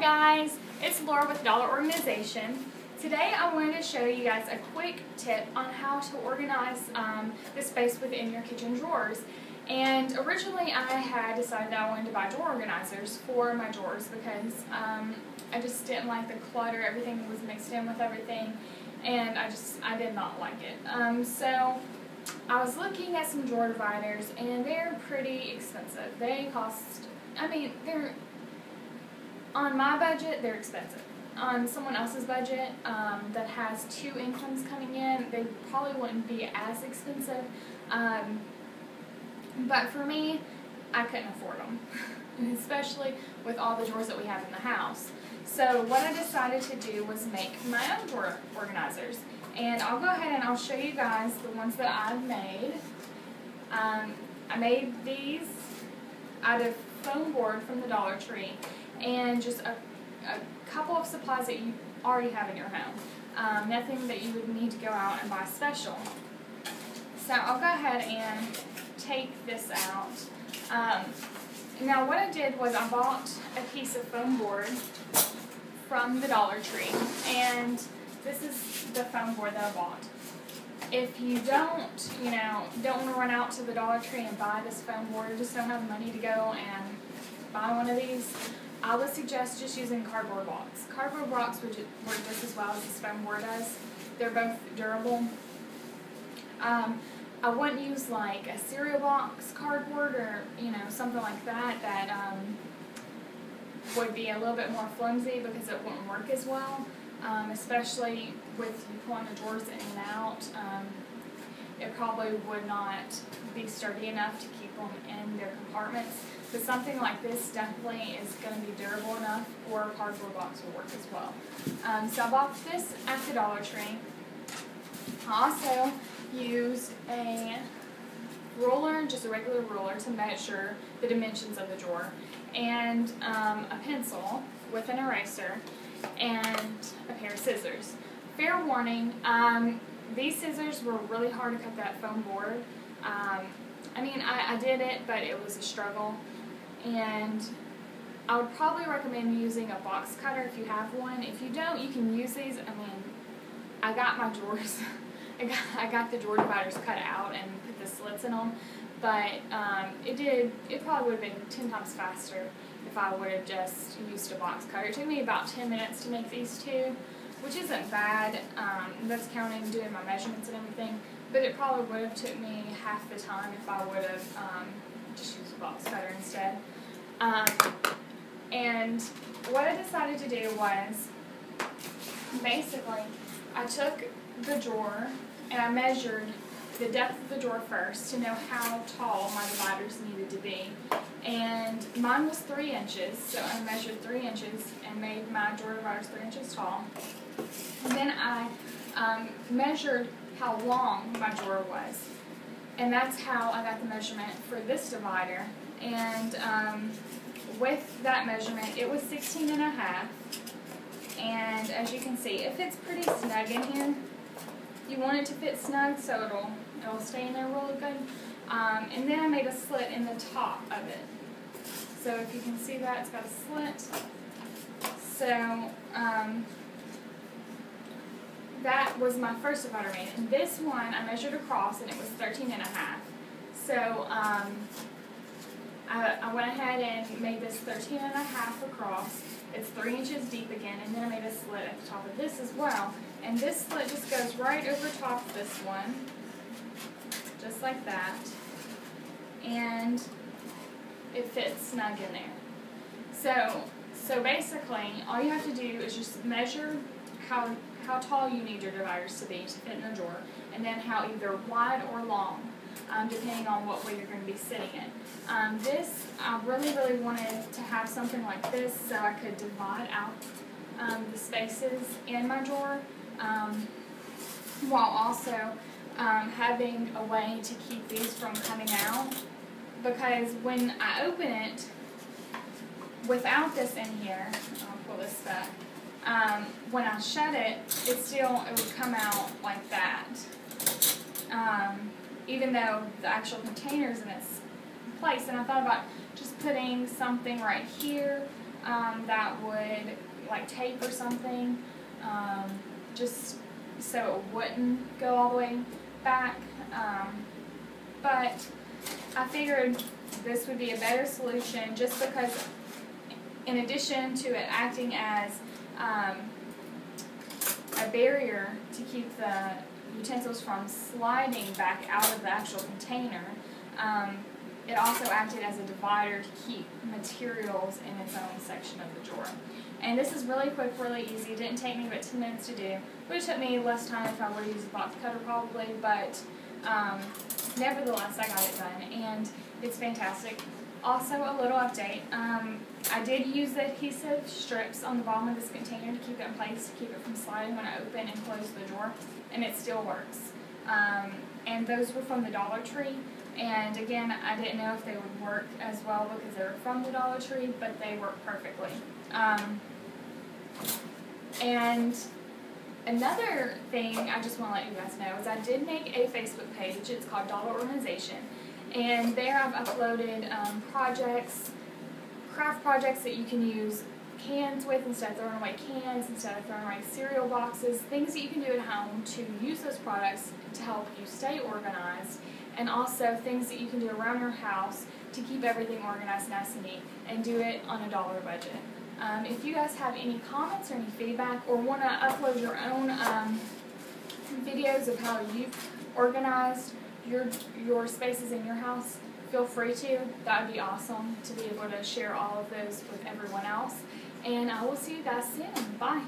Hi guys, it's Laura with Dollar Organization. Today I wanted to show you guys a quick tip on how to organize the space within your kitchen drawers. And originally I had decided that I wanted to buy drawer organizers for my drawers because I just didn't like the clutter. Everything was mixed in with everything and I did not like it. So I was looking at some drawer dividers and they're pretty expensive. They cost, they're on my budget, they're expensive. On someone else's budget that has two incomes coming in, they probably wouldn't be as expensive. But for me, I couldn't afford them, especially with all the drawers that we have in the house. So what I decided to do was make my own drawer organizers. And I'll go ahead and I'll show you guys the ones that I've made. I made these out of foam board from the Dollar Tree and just a couple of supplies that you already have in your home. Nothing that you would need to go out and buy special. So I'll go ahead and take this out. Now what I did was I bought a piece of foam board from the Dollar Tree, and this is the foam board that I bought. If you don't want to run out to the Dollar Tree and buy this foam board, or just don't have money to go and buy one of these, I would suggest just using cardboard blocks. Cardboard blocks would work just as well as this foam board does. They're both durable. I wouldn't use like a cereal box cardboard or something like that would be a little bit more flimsy because it wouldn't work as well, especially with you pulling the drawers in and out. It probably would not be sturdy enough to keep them in their compartments. But something like this definitely is going to be durable enough, or a cardboard box will work as well. So I bought this at the Dollar Tree. I also used a ruler, just a regular ruler, to measure the dimensions of the drawer, and a pencil with an eraser, and a pair of scissors. Fair warning, these scissors were really hard to cut that foam board. I did it, but it was a struggle. And I would probably recommend using a box cutter if you have one. If you don't, you can use these. I got my drawers, I got the drawer dividers cut out and put the slits in them, but it probably would have been 10 times faster if I would have just used a box cutter. It took me about 10 minutes to make these two, which isn't bad. That's counting doing my measurements and everything, but it probably would have took me half the time if I would have just used a box cutter instead. And what I decided to do was, basically, I took the drawer and I measured the depth of the drawer first to know how tall my dividers needed to be. And mine was 3 inches, so I measured 3 inches and made my drawer dividers 3 inches tall. And then I measured how long my drawer was. And that's how I got the measurement for this divider. And with that measurement, it was 16 and a half. And as you can see, it fits pretty snug in here. You want it to fit snug so it'll stay in there really good. And then I made a slit in the top of it. So if you can see that, it's got a slit. So that was my first divider made. And this one I measured across and it was 13 and a half. So I went ahead and made this 13 and a half across. It's 3 inches deep again, and then I made a slit at the top of this as well. And this slit just goes right over top of this one, just like that. And it fits snug in there. So basically, all you have to do is just measure how tall you need your dividers to be to fit in the drawer, and then how either wide or long, depending on what way you're going to be sitting in. I really wanted to have something like this so I could divide out the spaces in my drawer, while also having a way to keep these from coming out. Because when I open it, without this in here, I'll pull this back, when I shut it, it would come out like that. Even though the actual container's in its place. And I thought about just putting something right here that would, like tape or something, just so it wouldn't go all the way back. But I figured this would be a better solution just because in addition to it acting as a barrier to keep the utensils from sliding back out of the actual container, it also acted as a divider to keep materials in its own section of the drawer. And this is really quick, really easy. It didn't take me but 10 minutes to do. It would have took me less time if I would have used a box cutter probably, but nevertheless I got it done, and it's fantastic. Also, a little update. I did use the adhesive strips on the bottom of this container to keep it in place, to keep it from sliding when I open and close the drawer, and it still works. And those were from the Dollar Tree, and again, I didn't know if they would work as well because they were from the Dollar Tree, but they work perfectly. And another thing I just want to let you guys know is I did make a Facebook page. It's called Dollar Organization. And there I've uploaded projects, craft projects that you can use cans with instead of throwing away cans, instead of throwing away cereal boxes, things that you can do at home to use those products to help you stay organized, and also things that you can do around your house to keep everything organized nice and neat, and do it on a dollar budget. If you guys have any comments or any feedback, or want to upload your own videos of how you've organized your spaces in your house, feel free to. That would be awesome to be able to share all of those with everyone else. And I will see you guys soon. Bye.